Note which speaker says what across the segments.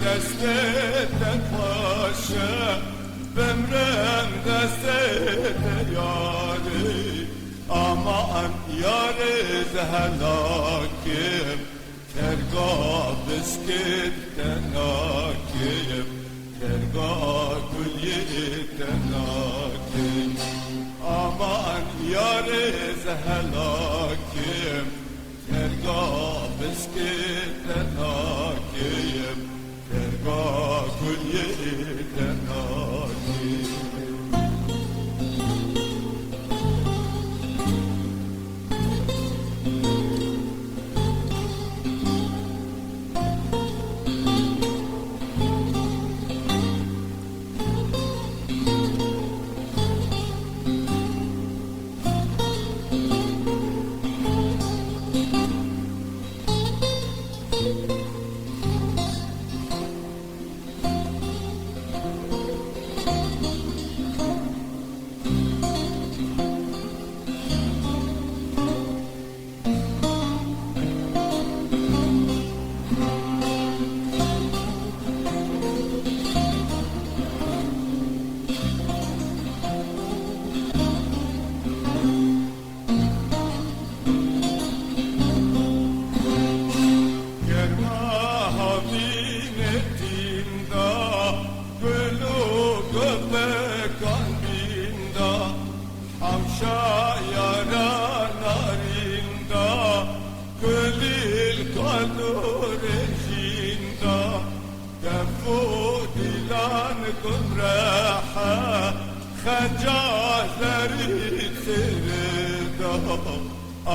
Speaker 1: دستت باشه بمرم دستت یاری aman yariz helakim tergah biskitten hakim tergah gülyitten hakim aman yariz helakim tergah biskitten hakim tergah gülyitten hakim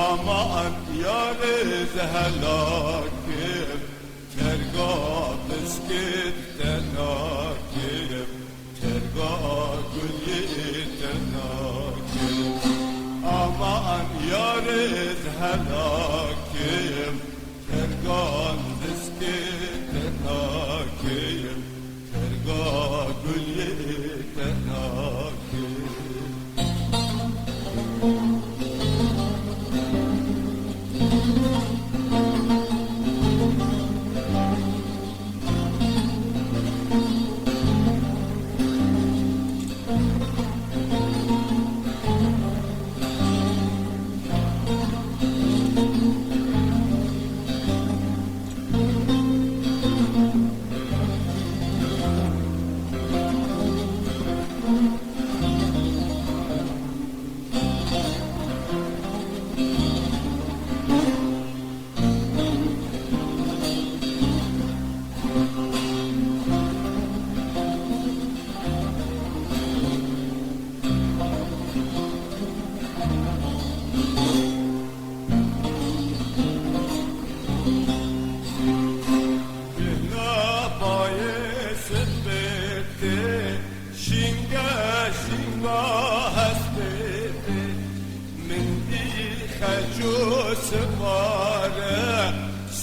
Speaker 1: aman yariz helakim tergah biskitten hakim tergah gülyitten hakim aman yariz helakim tergah biskitten hakim tergah gülyitten hakim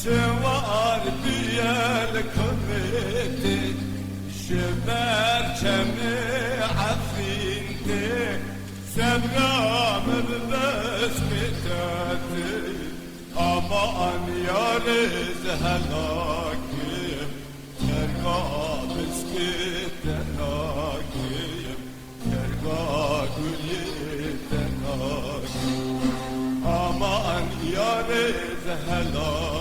Speaker 1: سوار بيال كمتي شبر كمي عفينتي سبرام ببسمتاتي aman yariz helakim tergah biskitten hakim tergah gülyitten hakim aman yariz helakim